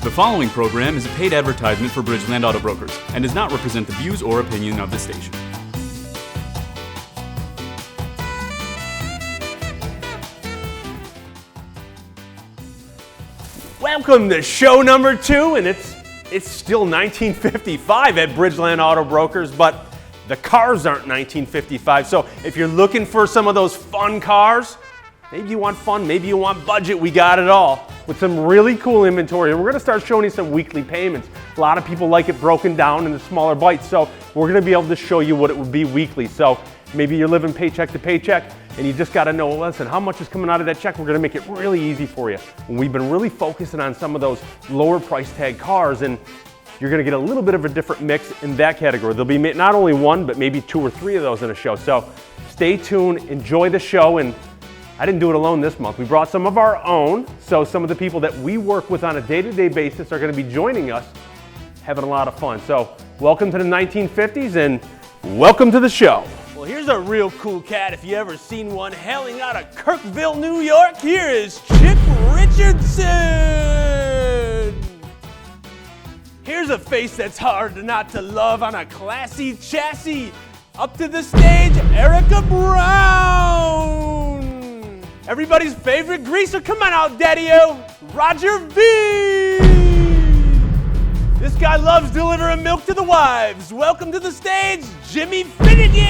The following program is a paid advertisement for Bridgeland Auto Brokers and does not represent the views or opinion of the station. Welcome to show number 2, and it's still 1955 at Bridgeland Auto Brokers, but the cars aren't 1955. So if you're looking for some of those fun cars, maybe you want fun, maybe you want budget, we got it all with some really cool inventory. And we're going to start showing you some weekly payments. A lot of people like it broken down into smaller bites, so we're going to be able to show you what it would be weekly. So maybe you're living paycheck to paycheck and you just got to know, listen, how much is coming out of that check? We're going to make it really easy for you. And we've been really focusing on some of those lower price tag cars, and you're going to get a little bit of a different mix in that category. There'll be not only one, but maybe 2 or 3 of those in a show. So stay tuned, enjoy the show. And I didn't do it alone this month. We brought some of our own. So some of the people that we work with on a day-to-day basis are going to be joining us, having a lot of fun. So welcome to the 1950s and welcome to the show. Well, here's a real cool cat. If you ever seen one hailing out of Kirkville, New York, here is Chip Richardson. Here's a face that's hard not to love on a classy chassis. Up to the stage, Erica Brown. Everybody's favorite greaser, come on out, Daddy-O, Roger V. This guy loves delivering milk to the wives. Welcome to the stage, Jimmy Finnegan.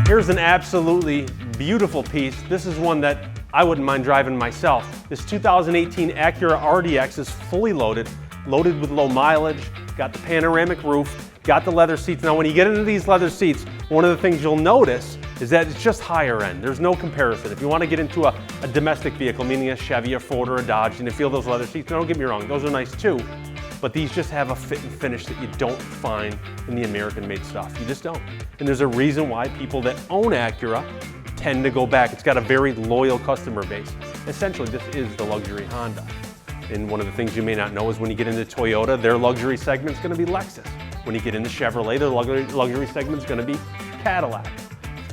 Here's an absolutely beautiful piece. This is one that I wouldn't mind driving myself. This 2018 Acura RDX is fully loaded with low mileage, got the panoramic roof, got the leather seats. Now when you get into these leather seats, one of the things you'll notice is that it's just higher end. There's no comparison. If you want to get into a domestic vehicle, meaning a Chevy, a Ford, or a Dodge, and you feel those leather seats, don't get me wrong, those are nice too. But these just have a fit and finish that you don't find in the American-made stuff. You just don't. And there's a reason why people that own Acura tend to go back. It's got a very loyal customer base. Essentially, this is the luxury Honda. And one of the things you may not know is when you get into Toyota, their luxury segment is going to be Lexus. When you get into Chevrolet, their luxury segment is going to be Cadillac.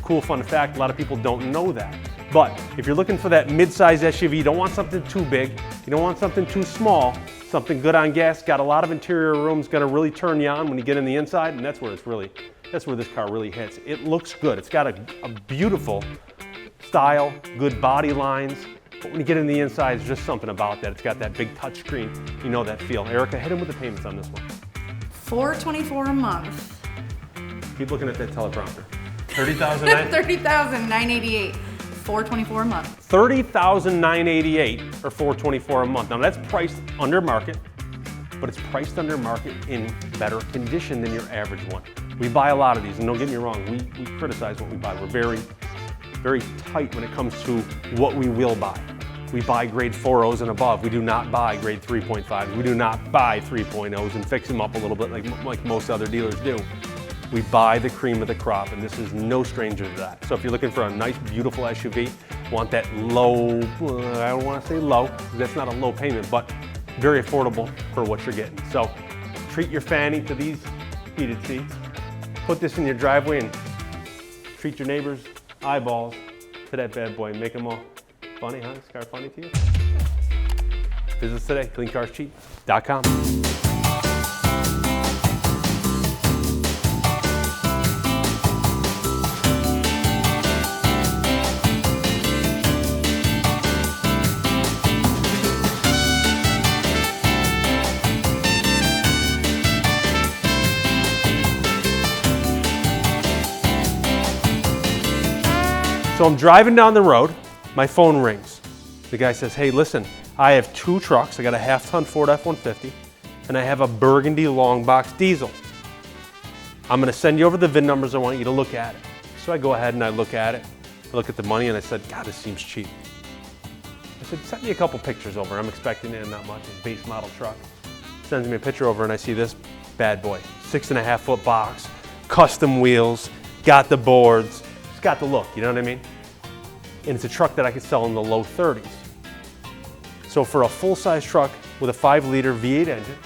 Cool fun fact, a lot of people don't know that. But if you're looking for that mid-size SUV, you don't want something too big, you don't want something too small, something good on gas, got a lot of interior room, is going to really turn you on when you get in the inside, and that's where this car really hits. It looks good. It's got a beautiful style, good body lines, but when you get in the inside, there's just something about that. It's got that big touch screen. You know that feel. Erica, hit him with the payments on this one. $424 a month. Keep looking at that teleprompter. $30,988. $30,988. $424 a month. $30,988 or $424 a month. Now that's priced under market, but it's priced under market in better condition than your average one. We buy a lot of these, and don't get me wrong, we criticize what we buy. We're very, very tight when it comes to what we will buy. We buy grade 4.0s and above. We do not buy grade 3.5s. We do not buy 3.0s and fix them up a little bit like most other dealers do. We buy the cream of the crop, and this is no stranger to that. So if you're looking for a nice, beautiful SUV, want that low, I don't want to say low, because that's not a low payment, but very affordable for what you're getting. So treat your fanny to these heated seats. Put this in your driveway and treat your neighbors' eyeballs to that bad boy and make them all funny, huh? Is this car funny to you? Visit us today, cleancarscheap.com. So I'm driving down the road, my phone rings. The guy says, hey, listen, I have 2 trucks. I got a half-ton Ford F-150, and I have a burgundy long box diesel. I'm gonna send you over the VIN numbers. I want you to look at it. So I go ahead and I look at it. I look at the money and I said, God, this seems cheap. I said, send me a couple pictures over. I'm expecting it, not much, a base model truck. Sends me a picture over and I see this bad boy, 6.5 foot box, custom wheels, got the boards, it's got the look, you know what I mean? And it's a truck that I could sell in the low 30s. So for a full-size truck with a 5-liter V8 engine,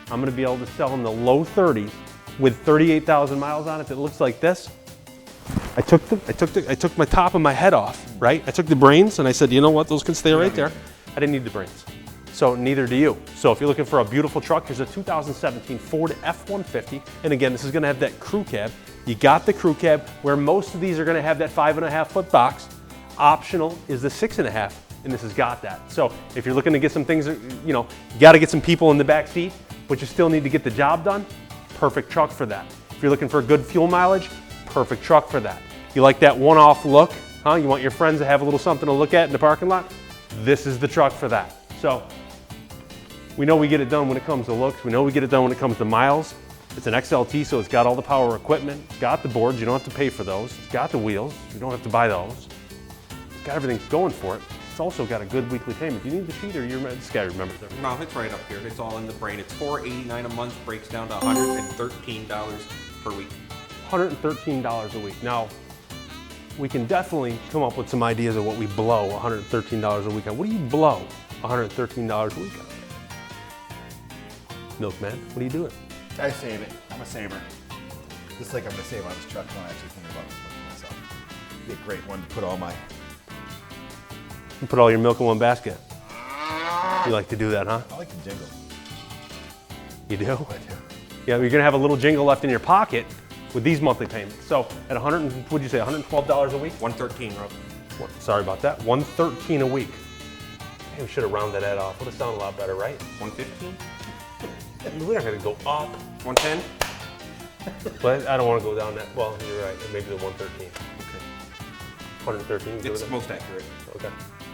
I'm gonna be able to sell in the low 30s with 38,000 miles on it that looks like this. I took my top of my head off, right? I took the brains and I said, you know what, those can stay right there. I didn't need the brains. So neither do you. So if you're looking for a beautiful truck, here's a 2017 Ford F-150. And again, this is gonna have that crew cab. You got the crew cab, where most of these are gonna have that 5.5-foot box. Optional is the 6.5, and this has got that. So if you're looking to get some things, you know, you gotta get some people in the back seat, but you still need to get the job done, perfect truck for that. If you're looking for good fuel mileage, perfect truck for that. You like that one-off look, huh? You want your friends to have a little something to look at in the parking lot? This is the truck for that. So we know we get it done when it comes to looks. We know we get it done when it comes to miles. It's an XLT, so it's got all the power equipment. It's got the boards, you don't have to pay for those. It's got the wheels, you don't have to buy those. It's got everything going for it. It's also got a good weekly payment. Do you need the sheet, or this guy remembers everything? No, it's right up here. It's all in the brain. It's $489 a month, breaks down to $113 per week. $113 a week. Now, we can definitely come up with some ideas of what we blow $113 a week on. What do you blow $113 a week on? Milkman, what are you doing? I save it. I'm a saver. Just like I'm gonna save on this truck. I don't actually think about this one myself. It'd be a great one to put all my. You put all your milk in one basket. You like to do that, huh? I like the jingle. You do? I do. Yeah, you're gonna have a little jingle left in your pocket with these monthly payments. So at what'd you say, $112 a week? 113, Rob. Sorry about that, $113 a week. Hey, we should have rounded that off. Would have sounded a lot better, right? 115? We're not gonna go up. 110? But I don't want to go down that. Well, you're right. Maybe the 113. Okay. 113. It's most accurate. Okay.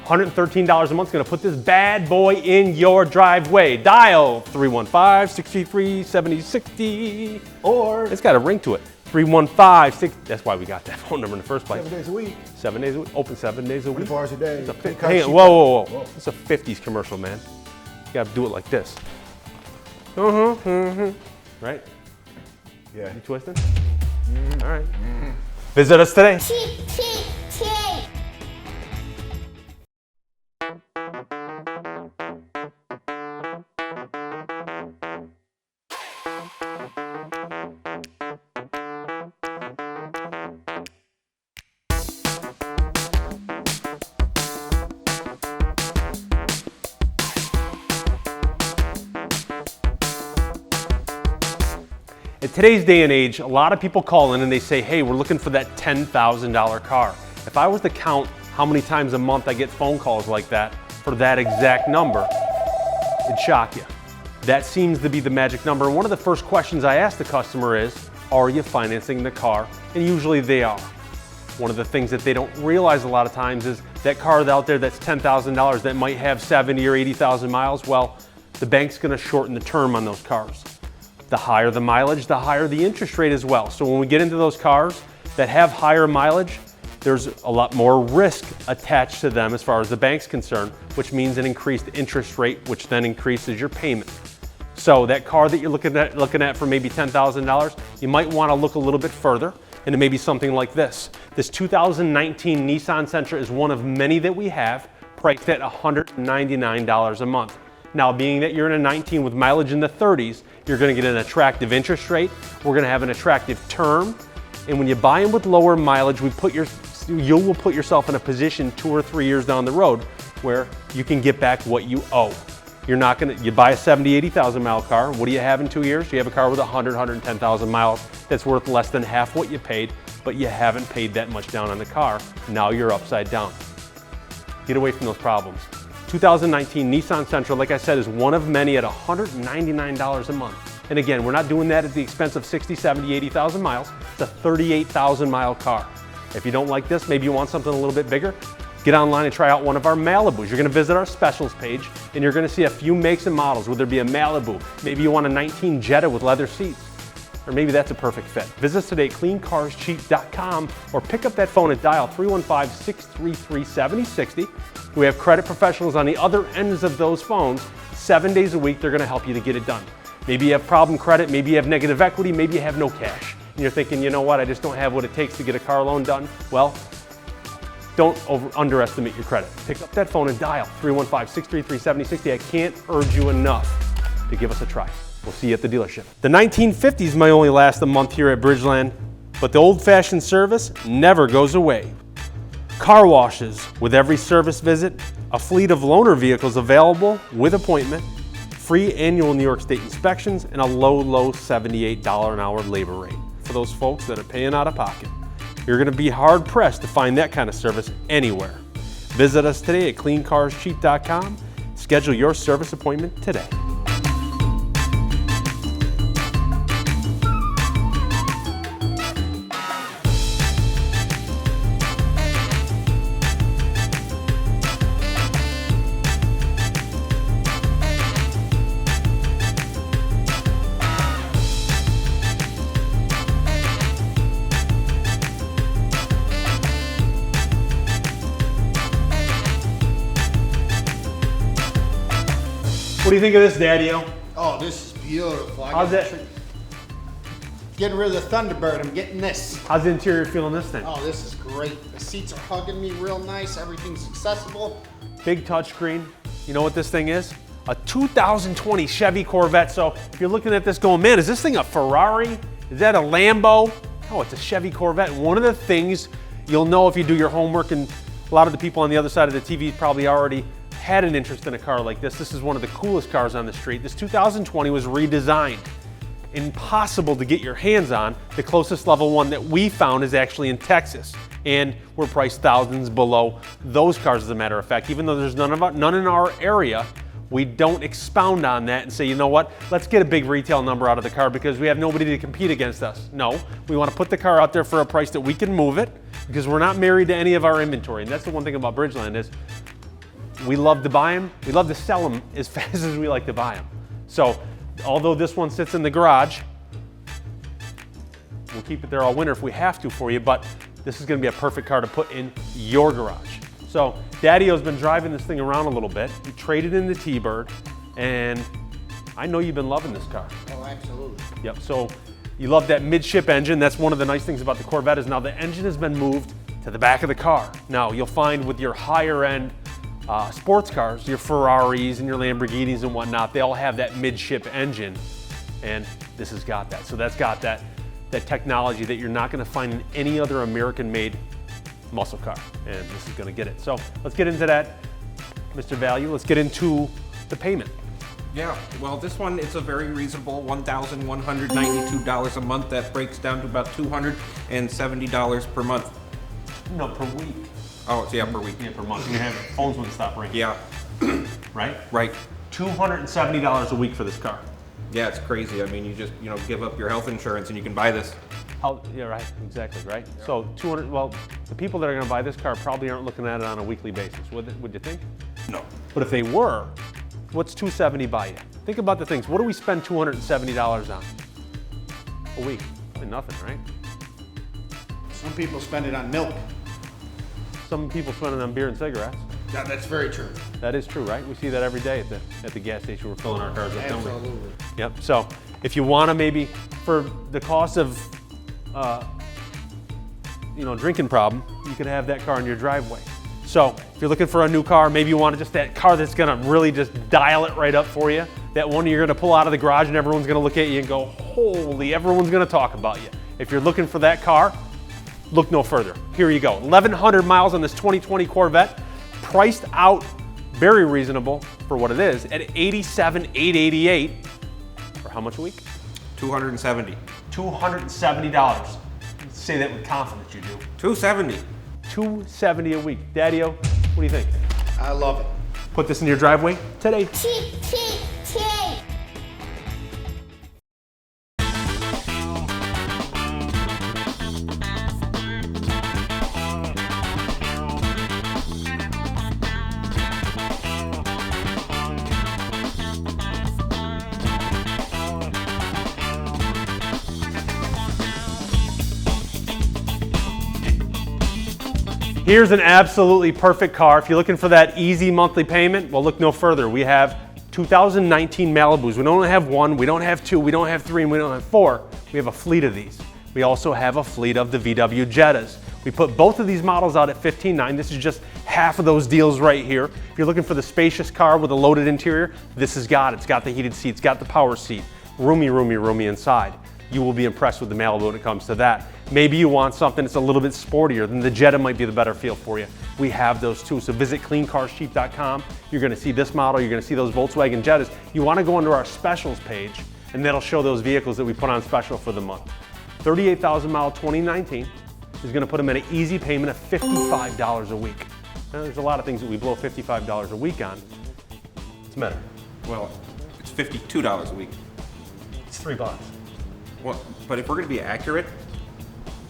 $113 a month is going to put this bad boy in your driveway. Dial 315-633-7060. Or It's got a ring to it. 315-6. That's why we got that phone number in the first place. 7 days a week, 7 days a week. Open 7 days a week. 24 hours a day. It's a Pay hang on, sheet. whoa. It's a 50s commercial, man. You got to do it like this. Right? Yeah. You twisting? All right. Visit us today. In today's day and age, a lot of people call in and they say, hey, we're looking for that $10,000 car. If I was to count how many times a month I get phone calls like that for that exact number, it'd shock you. That seems to be the magic number. And one of the first questions I ask the customer is, are you financing the car? And usually they are. One of the things that they don't realize a lot of times is that car out there that's $10,000 that might have 70 or 80,000 miles, well, the bank's gonna shorten the term on those cars. The higher the mileage, the higher the interest rate as well. So when we get into those cars that have higher mileage, there's a lot more risk attached to them as far as the bank's concerned, which means an increased interest rate, which then increases your payment. So that car that you're looking at for maybe $10,000, you might want to look a little bit further into maybe something like this. This 2019 Nissan Sentra is one of many that we have, priced at $199 a month. Now, being that you're in a 19 with mileage in the 30s, you're going to get an attractive interest rate. We're going to have an attractive term. And when you buy them with lower mileage, you will put yourself in a position 2 or 3 years down the road where you can get back what you owe. You're not going to, you buy a 70, 80,000 mile car. What do you have in 2 years? You have a car with 100, 110,000 miles that's worth less than half what you paid, but you haven't paid that much down on the car. Now you're upside down. Get away from those problems. 2019 Nissan Sentra, like I said, is one of many at $199 a month. And again, we're not doing that at the expense of 60, 70, 80,000 miles. It's a 38,000 mile car. If you don't like this, maybe you want something a little bit bigger, get online and try out one of our Malibus. You're gonna visit our specials page and you're gonna see a few makes and models, whether it be a Malibu, maybe you want a 19 Jetta with leather seats, or maybe that's a perfect fit. Visit us today at cleancarscheap.com or pick up that phone and dial 315-633-7060. We have credit professionals on the other ends of those phones. 7 days a week, they're gonna help you to get it done. Maybe you have problem credit, maybe you have negative equity, maybe you have no cash. And you're thinking, you know what, I just don't have what it takes to get a car loan done. Well, don't underestimate your credit. Pick up that phone and dial 315-633-7060. I can't urge you enough to give us a try. We'll see you at the dealership. The 1950s may only last a month here at Bridgeland, but the old-fashioned service never goes away. Car washes with every service visit, a fleet of loaner vehicles available with appointment, free annual New York State inspections, and a low $78 an hour labor rate for those folks that are paying out of pocket. You're going to be hard-pressed to find that kind of service anywhere. Visit us today at cleancarscheap.com. Schedule your service appointment today. What do you think of this, Daddy-O? Oh, this is beautiful. How's that? Getting rid of the Thunderbird, I'm getting this. How's the interior feeling this thing? Oh, this is great. The seats are hugging me real nice. Everything's accessible. Big touchscreen. You know what this thing is? A 2020 Chevy Corvette. So if you're looking at this going, man, is this thing a Ferrari? Is that a Lambo? Oh, it's a Chevy Corvette. One of the things you'll know if you do your homework, and a lot of the people on the other side of the TV probably already had an interest in a car like this. This is one of the coolest cars on the street. This 2020 was redesigned. Impossible to get your hands on. The closest level one that we found is actually in Texas, and we're priced thousands below those cars, as a matter of fact. Even though there's none in our area, we don't expound on that and say, you know what, let's get a big retail number out of the car because we have nobody to compete against us. No, we want to put the car out there for a price that we can move it, because we're not married to any of our inventory. And that's the one thing about Bridgeland is we love to buy them. We love to sell them as fast as we like to buy them. So although this one sits in the garage, we'll keep it there all winter if we have to for you, but this is going to be a perfect car to put in your garage. So Daddy-O's been driving this thing around a little bit. He traded in the T-Bird, and I know you've been loving this car. Oh, absolutely. Yep, so you love that midship engine. That's one of the nice things about the Corvette is now the engine has been moved to the back of the car. Now you'll find with your higher end sports cars, your Ferraris and your Lamborghinis and whatnot, they all have that midship engine, and this has got that. So that's got that technology that you're not going to find in any other American-made muscle car, and this is going to get it. So let's get into that, Mr. Value. Let's get into the payment. Yeah, well, this one, it's a very reasonable $1,192 a month. That breaks down to about $270 per month. No, per week. Oh, it's, yeah, per week. Yeah, per month. Your phones wouldn't stop ringing. Yeah. Right? Right. $270 a week for this car. Yeah, it's crazy. I mean, you just, give up your health insurance and you can buy this. Yeah, right, exactly, right? Yeah. So 200, well, the people that are gonna buy this car probably aren't looking at it on a weekly basis, would you think? No. But if they were, what's $270 buy you? Think about the things. What do we spend $270 on a week? Probably nothing, right? Some people spend it on milk. Some people spend it on beer and cigarettes. Yeah, that's very true. That is true, right? We see that every day at the gas station. We're filling our cars up, don't we? Absolutely. Yep, so if you wanna maybe, for the cost of, drinking problem, you can have that car in your driveway. So if you're looking for a new car, maybe you want just that car that's gonna really just dial it right up for you. That one you're gonna pull out of the garage and everyone's gonna look at you and go, holy, everyone's gonna talk about you. If you're looking for that car, look no further. Here you go, 1,100 miles on this 2020 Corvette, priced out very reasonable for what it is at $87,888 for how much a week? $270. $270. Say that with confidence, you do. $270. $270 a week. Daddy-O, what do you think? I love it. Put this in your driveway today. Here's an absolutely perfect car. If you're looking for that easy monthly payment, well, look no further. We have 2019 Malibus. We don't have one, we don't have two, we don't have three, and we don't have four. We have a fleet of these. We also have a fleet of the VW Jettas. We put both of these models out at $15,900. This is just half of those deals right here. If you're looking for the spacious car with a loaded interior, this has got it. It's got the heated seats, got the power seat. roomy, roomy, roomy inside. You will be impressed with the Malibu when it comes to that. Maybe you want something that's a little bit sportier, then the Jetta might be the better feel for you. We have those too, so visit cleancarscheap.com. You're gonna see this model, you're gonna see those Volkswagen Jettas. You wanna go into our specials page, and that'll show those vehicles that we put on special for the month. 38,000 mile 2019 is gonna put them in an easy payment of $55 a week. Now, there's a lot of things that we blow $55 a week on. It's better. Well, it's $52 a week. It's $3. Well, but if we're going to be accurate,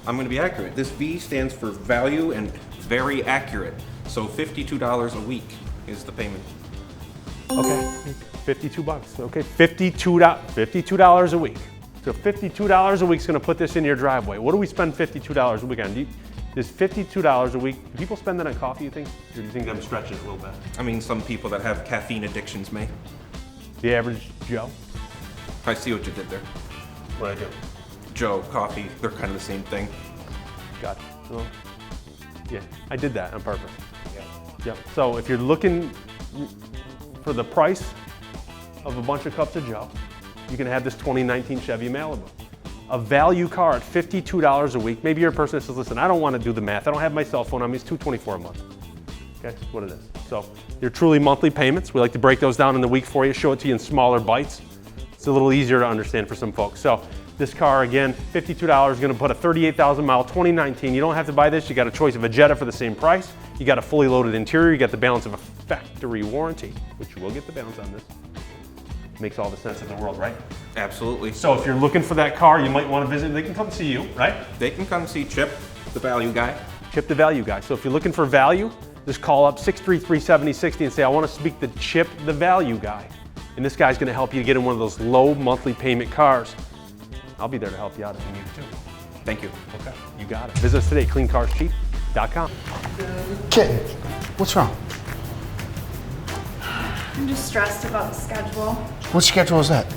I'm going to be accurate. This V stands for value and very accurate. So $52 a week is the payment. Okay, 52 bucks. Okay, $52 a week. So $52 a week is going to put this in your driveway. What do we spend $52 a week on? Is $52 a week, do people spend that on coffee, you think? Or do you think I'm stretching it a little bit? I mean, some people that have caffeine addictions may. The average Joe? I see what you did there. What I do? Joe, coffee, they're kind of the same thing. Got it. Well, yeah, I did that on purpose. Yeah. So if you're looking for the price of a bunch of cups of Joe, you can have this 2019 Chevy Malibu. A value car at $52 a week. Maybe you're a person that says, listen, I don't want to do the math. I don't have my cell phone on me. It's $224 a month. Okay, that's what it is. So your truly monthly payments, we like to break those down in the week for you, show it to you in smaller bites. It's a little easier to understand for some folks. So this car, again, $52 is going to put a 38,000 mile 2019. You don't have to buy this. You got a choice of a Jetta for the same price. You got a fully loaded interior. You got the balance of a factory warranty, which you will get the balance on this. Makes all the sense in the world, right? Absolutely. So if you're looking for that car, you might want to visit. They can come see you, right? They can come see Chip, the value guy. Chip the value guy. So if you're looking for value, just call up 633-7060 and say, I want to speak to Chip the value guy. And this guy's going to help you get in one of those low monthly payment cars. I'll be there to help you out if you need to. Thank you. Okay, you got it. Visit us today, cleancarscheap.com. Kitten, what's wrong? I'm just stressed about the schedule. What schedule is that?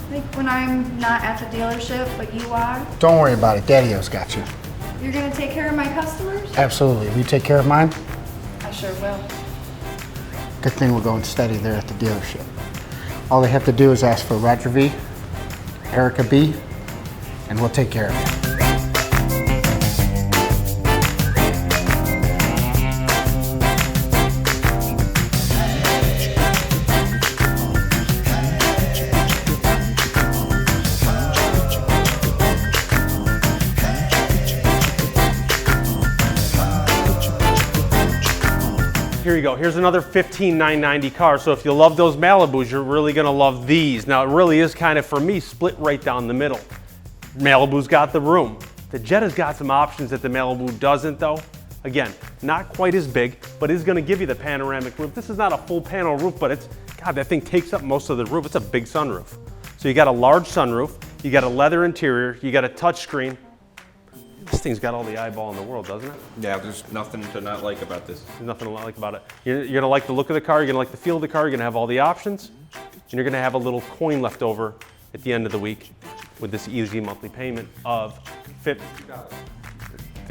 Like when I'm not at the dealership, but you are, Don't worry about it. Daddy-O's got you. you're gonna take care of my customers? Absolutely. Will you take care of mine? I sure will. Good thing we're going steady there at the dealership. All they have to do is ask for Roger V, Erica B, and we'll take care of it. Here you go. Here's another $15,990 car. So if you love those Malibus, you're really gonna love these. Now it really is kind of, for me, split right down the middle. Malibu's got the room. The Jetta's got some options that the Malibu doesn't though. Again, not quite as big, but is gonna give you the panoramic roof. This is not a full panel roof, but it's, God, that thing takes up most of the roof. It's a big sunroof. So you got a large sunroof, you got a leather interior, you got a touch screen. This thing's got all the eyeball in the world, doesn't it? Yeah, there's nothing to not like about this. There's nothing to like about it. You're gonna like the look of the car, you're gonna like the feel of the car, you're gonna have all the options, and you're gonna have a little coin left over at the end of the week with this easy monthly payment of $50.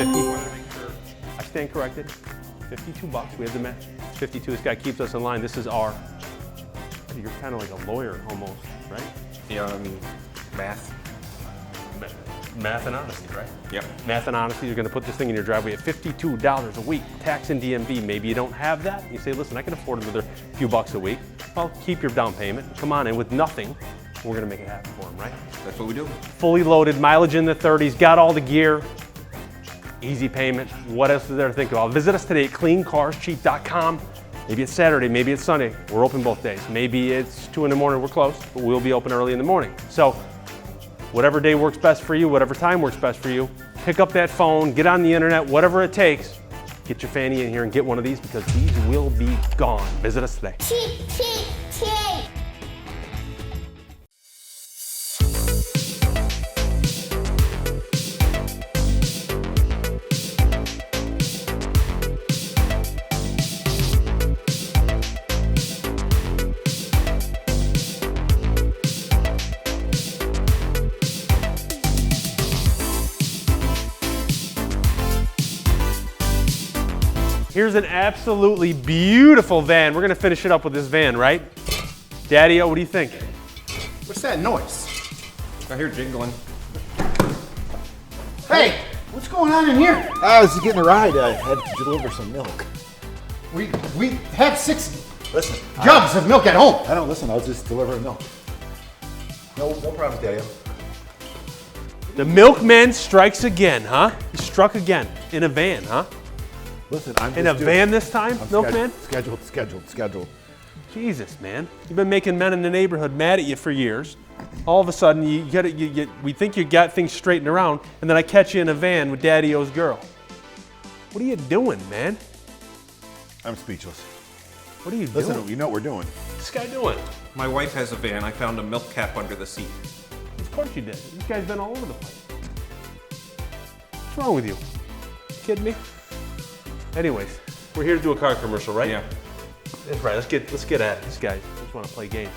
I stand corrected. 52 bucks. We have the match. 52. This guy keeps us in line. This is our. You're kind of like a lawyer almost, right? Yeah, I mean, math. Math and honesty, right? Yep. Math and honesty, you're gonna put this thing in your driveway at $52 a week, tax and DMV. Maybe you don't have that. You say, listen, I can afford another few bucks a week. Well, keep your down payment. Come on in with nothing. We're gonna make it happen for them, right? That's what we do. Fully loaded, mileage in the 30s, got all the gear, easy payment. What else is there to think about? Visit us today at cleancarscheap.com. Maybe it's Saturday, maybe it's Sunday. We're open both days. Maybe it's 2 in the morning, we're closed, but we'll be open early in the morning. So, whatever day works best for you, whatever time works best for you, pick up that phone, get on the internet, whatever it takes, get your fanny in here and get one of these because these will be gone. Visit us today. Here's an absolutely beautiful van. We're gonna finish it up with this van, right? Daddy-O, what do you think? What's that noise? I hear jingling. Hey, what's going on in here? I was getting a ride. I had to deliver some milk. We have 6 Listen, jugs of milk at home. I don't listen. I was just delivering milk. No problem, Daddy. The milkman strikes again, huh? He struck again in a van, huh? Listen, I'm In a just van this time, I'm milkman? Scheduled. Jesus, man. You've been making men in the neighborhood mad at you for years. All of a sudden, we think you got things straightened around, and then I catch you in a van with Daddy-O's girl. What are you doing, man? I'm speechless. What are you doing? Listen, you know what we're doing. What's this guy doing? My wife has a van. I found a milk cap under the seat. Of course you did. This guy's been all over the place. What's wrong with you? Kidding me? Anyways, we're here to do a car commercial, right? Yeah. That's right. Let's get at it. These guys just want to play games.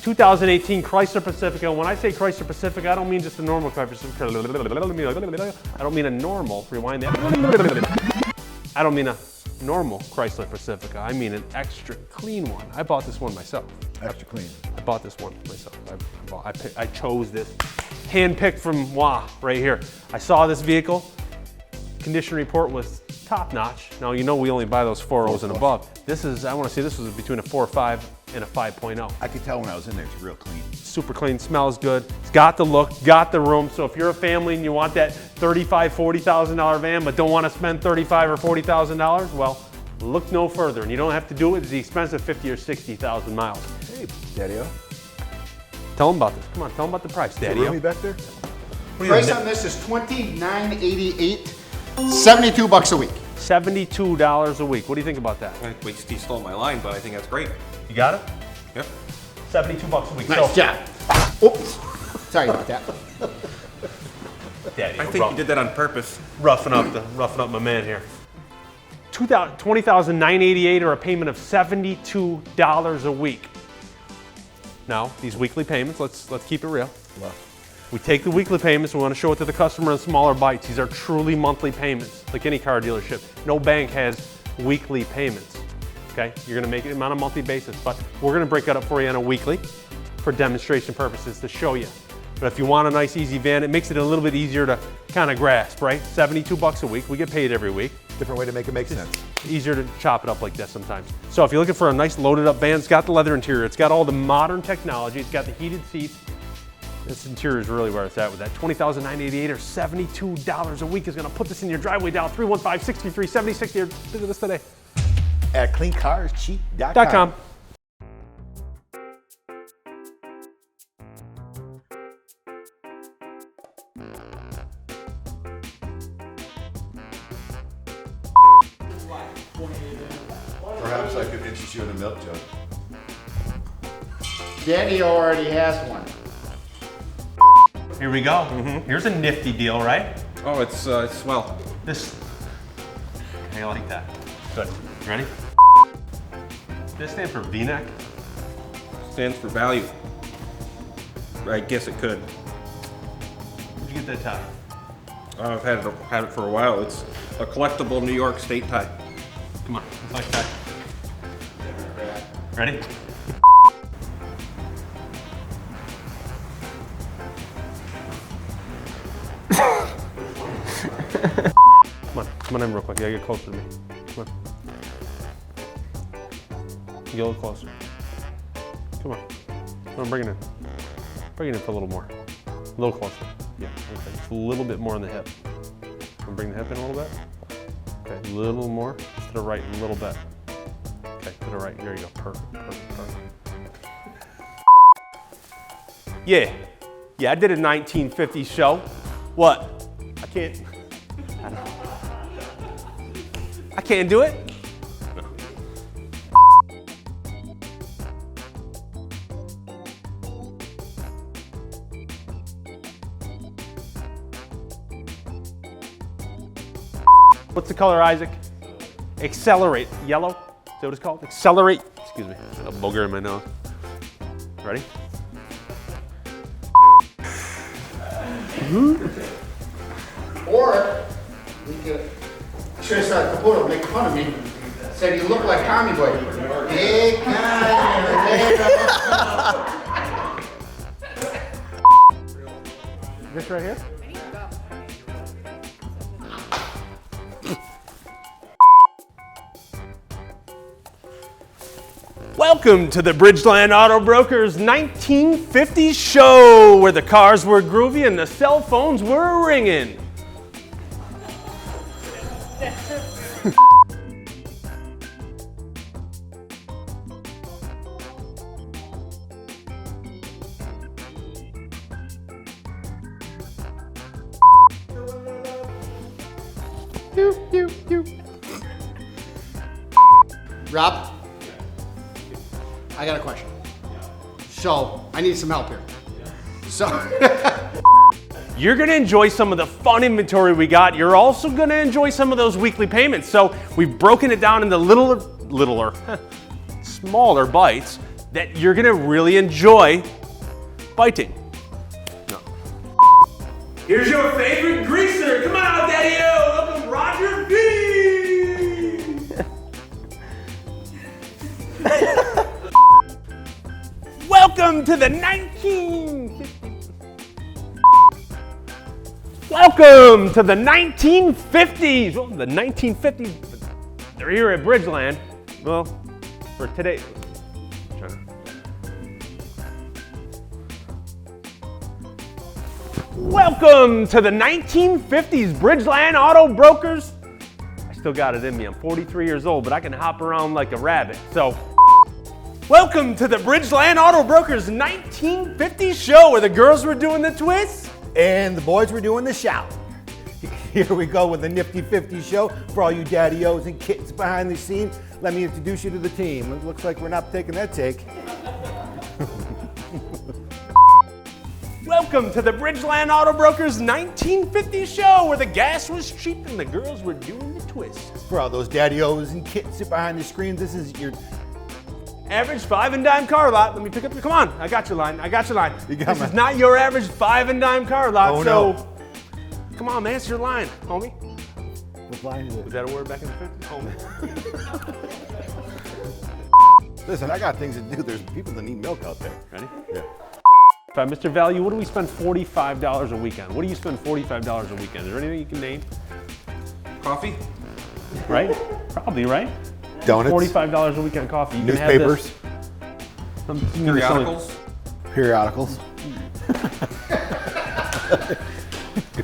2018 Chrysler Pacifica. When I say Chrysler Pacifica, I don't mean just a normal Chrysler Pacifica. I don't mean a normal. Rewind that. I don't mean a normal Chrysler Pacifica. I mean an extra clean one. I bought this one myself. Extra clean. I bought this one myself. I chose this, hand-picked from right here. I saw this vehicle. Condition report was top-notch. Now you know we only buy those 4.0s and above. This is, I want to say this was between a 4.5 and a 5.0. I could tell when I was in there, it's real clean. Super clean, smells good. It's got the look, got the room. So if you're a family and you want that $35,000, $40,000 van, but don't want to spend $35,000 or $40,000, well, look no further. And you don't have to do it at the expense of 50 or 60,000 miles. Hey, Daddy-O. Tell them about this. Come on, tell them about the price, Daddy. Roomy back there? Price on this is $29.88, $72 a week. $72 a week. What do you think about that? Wait, Steve stole my line, but I think that's great. You got it? Yep. $72 a week. Nice job. Oops. Sorry about that. Daddy, I think you did that on purpose. roughing up my man here. $20,988 or a payment of $72 a week. Now, these weekly payments, let's keep it real. We take the weekly payments, we want to show it to the customer in smaller bites. These are truly monthly payments, like any car dealership. No bank has weekly payments, okay? You're gonna make it on a monthly basis, but we're gonna break that up for you on a weekly for demonstration purposes to show you. But if you want a nice, easy van, it makes it a little bit easier to kind of grasp, right? $72 a week, we get paid every week. Different way to make it make sense. Easier to chop it up like that sometimes. So if you're looking for a nice loaded up van, it's got the leather interior, it's got all the modern technology, it's got the heated seats. This interior is really where it's at with that. $20,988 or $72 a week is gonna put this in your driveway. Dial 315-633-7060 or visit us today. At cleancarscheap.com. .com. Perhaps I could interest you in a milk jug. Daddy already has one. Here we go. Here's a nifty deal, right? Oh, it's swell. This, I like that. Good. You ready? This stands for V-neck. Stands for value. I guess it could. Where'd you get that tie? I've had it for a while. It's a collectible New York State tie. Come on, it's like that. Ready? Come on in real quick. You gotta get closer to me. Come on. Get a little closer. Come on. Come on, bring it in. Bring it in for a little more. A little closer. Yeah, okay. Just a little bit more on the hip. Can bring the hip in a little bit? Okay, a little more. To the right, a little bit. Okay, to the right. There you go. Perfect, perfect, perfect. Yeah. Yeah, I did a 1950s show. What? I can't do it? No. What's the color, Isaac? Accelerate. Yellow? Is that what it's called? Accelerate. Excuse me. A booger in my nose. Ready? Or we could Trisha Caputo make fun of me. Said you look like Tommy Boy. Hey, Welcome to the Bridgeland Auto Brokers 1950s show, where the cars were groovy and the cell phones were ringing. Rob, I got a question. So, I need some help here. So, You're gonna enjoy some of the fun inventory we got. You're also gonna enjoy some of those weekly payments. So we've broken it down into littler, smaller bites that you're gonna really enjoy biting. No. Here's your favorite greaser. Come on, Daddy-O. Welcome, Roger V. Welcome to the 1950s. Welcome to the 1950s. Well, the 1950s, they're here at Bridgeland. Well, for today. Welcome to the 1950s Bridgeland Auto Brokers. I still got it in me. I'm 43 years old, but I can hop around like a rabbit. So, welcome to the Bridgeland Auto Brokers 1950s show, where the girls were doing the twists And the boys were doing the shout. Here we go with the Nifty 50 show for all you daddy-os and kittens behind the scenes. Let me introduce you to the team. It looks like we're not taking that take. Welcome to the Bridgeland Auto Brokers 1950 show, where the gas was cheap and the girls were doing the twists. For all those daddy-os and kittens behind the screens, this is your... Average 5 and dime car lot. Let me pick up your, come on, I got your line, I got your line. This is not your average 5 and dime car lot, Oh, so no. come on, man, it's your line, homie. What line is it? Was that a word back in the 50s? Homie. Listen, I got things to do. There's people that need milk out there. Ready? Yeah. Mr. Value, what do we spend $45 a week on? What do you spend $45 a week on? Is there anything you can name? Coffee? Right? Probably, right? Donuts. $45 a week on coffee. You can have this. Newspapers. Periodicals? Periodicals.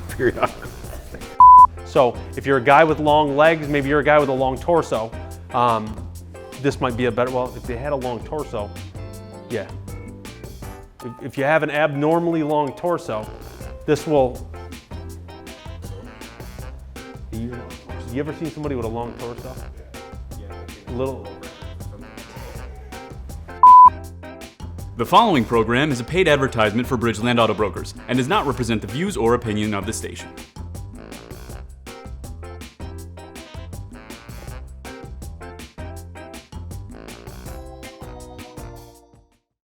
Periodicals. So if you're a guy with long legs, maybe you're a guy with a long torso, this might be a better, well, if they had a long torso, yeah. If you have an abnormally long torso, this will, you ever seen somebody with a long torso? A little. The following program is a paid advertisement for Bridgeland Auto Brokers and does not represent the views or opinion of the station.